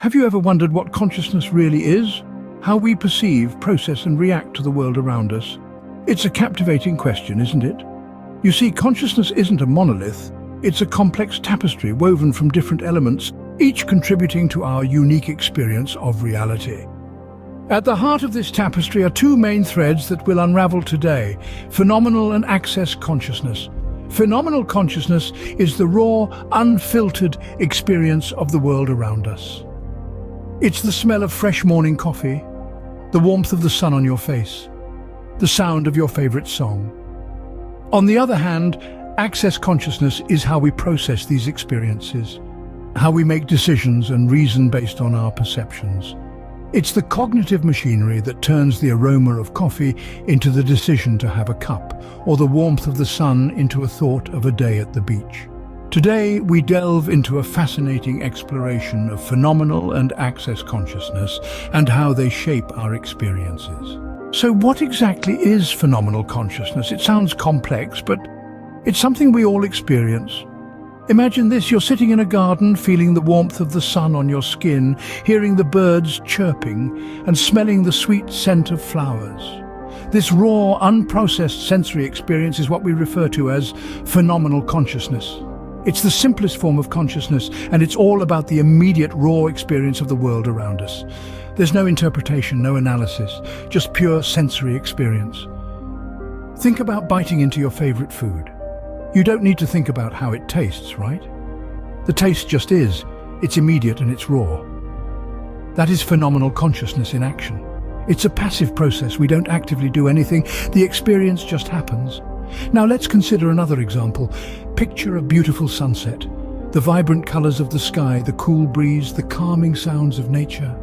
Have you ever wondered what consciousness really is? How we perceive, process and react to the world around us? It's a captivating question, isn't it? You see, consciousness isn't a monolith. It's a complex tapestry woven from different elements, each contributing to our unique experience of reality. At the heart of this tapestry are two main threads that will unravel today: phenomenal and access consciousness. Phenomenal consciousness is the raw, unfiltered experience of the world around us. It's the smell of fresh morning coffee, the warmth of the sun on your face, the sound of your favorite song. On the other hand, access consciousness is how we process these experiences, how we make decisions and reason based on our perceptions. It's the cognitive machinery that turns the aroma of coffee into the decision to have a cup, or the warmth of the sun into a thought of a day at the beach. Today, we delve into a fascinating exploration of phenomenal and access consciousness and how they shape our experiences. So what exactly is phenomenal consciousness? It sounds complex, but it's something we all experience. Imagine this: you're sitting in a garden, feeling the warmth of the sun on your skin, hearing the birds chirping, and smelling the sweet scent of flowers. This raw, unprocessed sensory experience is what we refer to as phenomenal consciousness. It's the simplest form of consciousness, and it's all about the immediate, raw experience of the world around us. There's no interpretation, no analysis, just pure sensory experience. Think about biting into your favorite food. You don't need to think about how it tastes, right? The taste just is. It's immediate and it's raw. That is phenomenal consciousness in action. It's a passive process. We don't actively do anything. The experience just happens. Now let's consider another example. Picture a beautiful sunset, the vibrant colors of the sky, the cool breeze, the calming sounds of nature.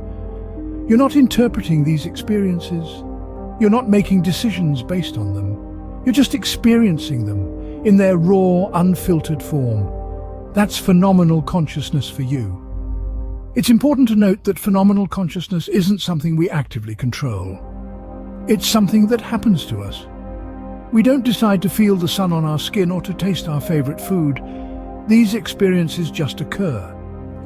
You're not interpreting these experiences. You're not making decisions based on them. You're just experiencing them in their raw, unfiltered form. That's phenomenal consciousness for you. It's important to note that phenomenal consciousness isn't something we actively control. It's something that happens to us. We don't decide to feel the sun on our skin or to taste our favorite food. These experiences just occur,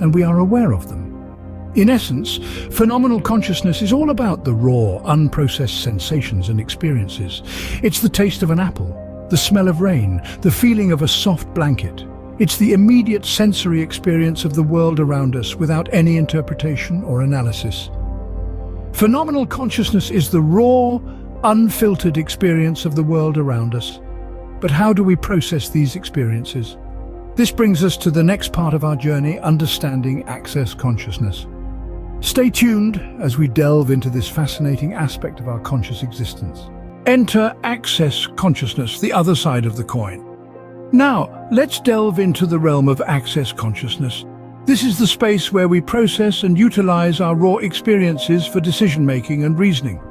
and we are aware of them. In essence, phenomenal consciousness is all about the raw, unprocessed sensations and experiences. It's the taste of an apple, the smell of rain, the feeling of a soft blanket. It's the immediate sensory experience of the world around us without any interpretation or analysis. Phenomenal consciousness is the raw, unfiltered experience of the world around us. But how do we process these experiences? This brings us to the next part of our journey: understanding access consciousness. Stay tuned as we delve into this fascinating aspect of our conscious existence. Enter access consciousness, the other side of the coin. Now, let's delve into the realm of access consciousness. This is the space where we process and utilize our raw experiences for decision-making and reasoning.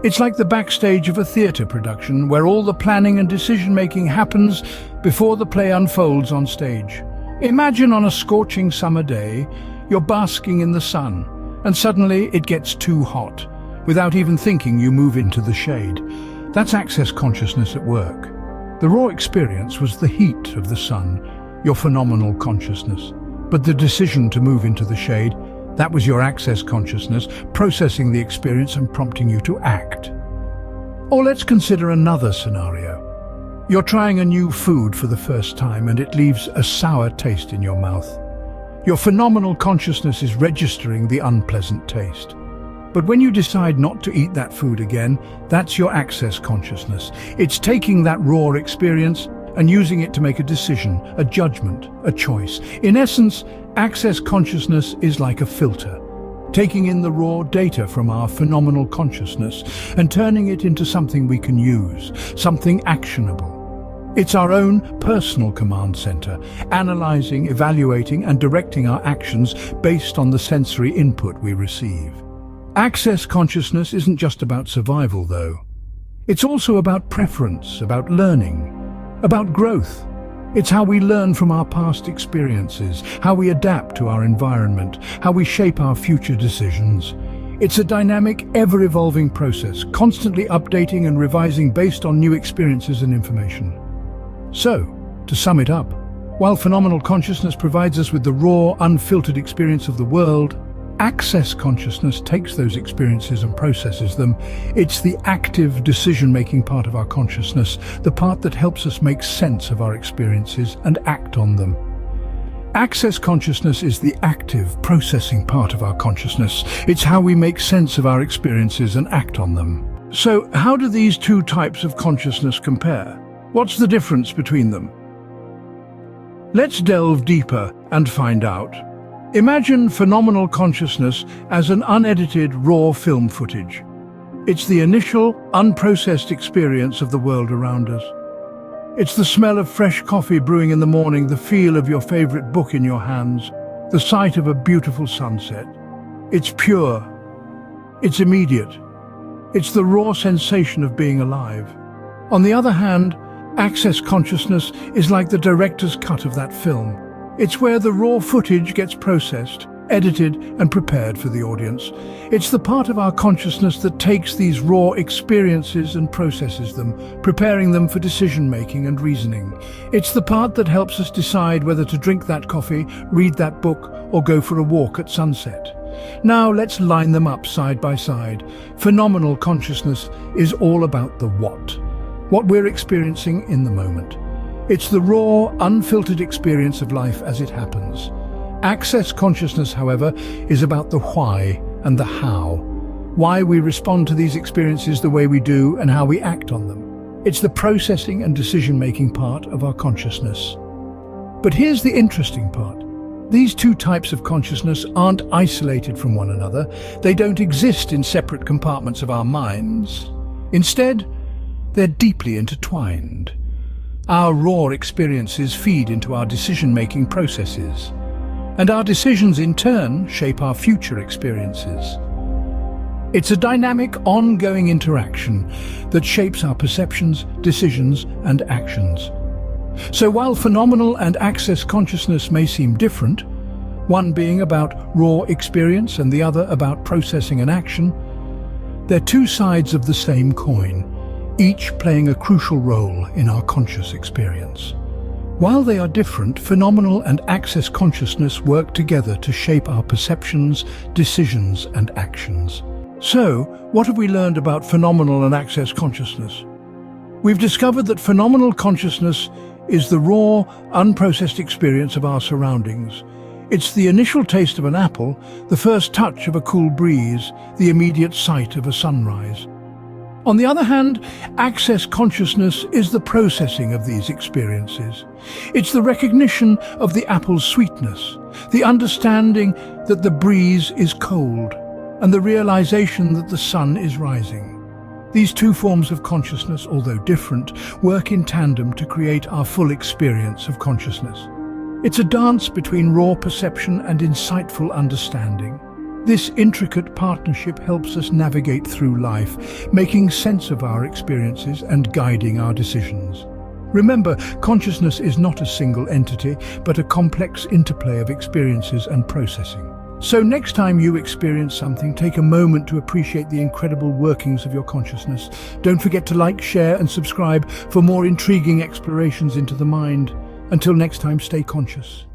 It's like the backstage of a theater production, where all the planning and decision-making happens before the play unfolds on stage. Imagine on a scorching summer day, you're basking in the sun, and suddenly it gets too hot. Without even thinking, you move into the shade. That's access consciousness at work. The raw experience was the heat of the sun, your phenomenal consciousness. But the decision to move into the shade, that was your access consciousness, processing the experience and prompting you to act. Or let's consider another scenario. You're trying a new food for the first time and it leaves a sour taste in your mouth. Your phenomenal consciousness is registering the unpleasant taste. But when you decide not to eat that food again, that's your access consciousness. It's taking that raw experience and using it to make a decision, a judgment, a choice. In essence, access consciousness is like a filter, taking in the raw data from our phenomenal consciousness and turning it into something we can use, something actionable. It's our own personal command center, analyzing, evaluating, and directing our actions based on the sensory input we receive. Access consciousness isn't just about survival, though. It's also about preference, about learning, about growth. It's how we learn from our past experiences, how we adapt to our environment, how we shape our future decisions. It's a dynamic, ever-evolving process, constantly updating and revising based on new experiences and information. So, to sum it up, while phenomenal consciousness provides us with the raw, unfiltered experience of the world, Access consciousness takes those experiences and processes them. It's the active decision-making part of our consciousness, the part that helps us make sense of our experiences and act on them. Access consciousness is the active, processing part of our consciousness. It's how we make sense of our experiences and act on them. So, how do these two types of consciousness compare? What's the difference between them? Let's delve deeper and find out. Imagine phenomenal consciousness as an unedited, raw film footage. It's the initial, unprocessed experience of the world around us. It's the smell of fresh coffee brewing in the morning, the feel of your favorite book in your hands, the sight of a beautiful sunset. It's pure. It's immediate. It's the raw sensation of being alive. On the other hand, access consciousness is like the director's cut of that film. It's where the raw footage gets processed, edited, and prepared for the audience. It's the part of our consciousness that takes these raw experiences and processes them, preparing them for decision-making and reasoning. It's the part that helps us decide whether to drink that coffee, read that book, or go for a walk at sunset. Now let's line them up side by side. Phenomenal consciousness is all about the what we're experiencing in the moment. It's the raw, unfiltered experience of life as it happens. Access consciousness, however, is about the why and the how. Why we respond to these experiences the way we do and how we act on them. It's the processing and decision-making part of our consciousness. But here's the interesting part. These two types of consciousness aren't isolated from one another. They don't exist in separate compartments of our minds. Instead, they're deeply intertwined. Our raw experiences feed into our decision-making processes, and our decisions in turn shape our future experiences. It's a dynamic, ongoing interaction that shapes our perceptions, decisions, and actions. So while phenomenal and access consciousness may seem different, one being about raw experience and the other about processing and action, they're two sides of the same coin, each playing a crucial role in our conscious experience. While they are different, phenomenal and access consciousness work together to shape our perceptions, decisions, and actions. So, what have we learned about phenomenal and access consciousness? We've discovered that phenomenal consciousness is the raw, unprocessed experience of our surroundings. It's the initial taste of an apple, the first touch of a cool breeze, the immediate sight of a sunrise. On the other hand, access consciousness is the processing of these experiences. It's the recognition of the apple's sweetness, the understanding that the breeze is cold, and the realization that the sun is rising. These two forms of consciousness, although different, work in tandem to create our full experience of consciousness. It's a dance between raw perception and insightful understanding. This intricate partnership helps us navigate through life, making sense of our experiences and guiding our decisions. Remember, consciousness is not a single entity, but a complex interplay of experiences and processing. So next time you experience something, take a moment to appreciate the incredible workings of your consciousness. Don't forget to like, share, and subscribe for more intriguing explorations into the mind. Until next time, stay conscious.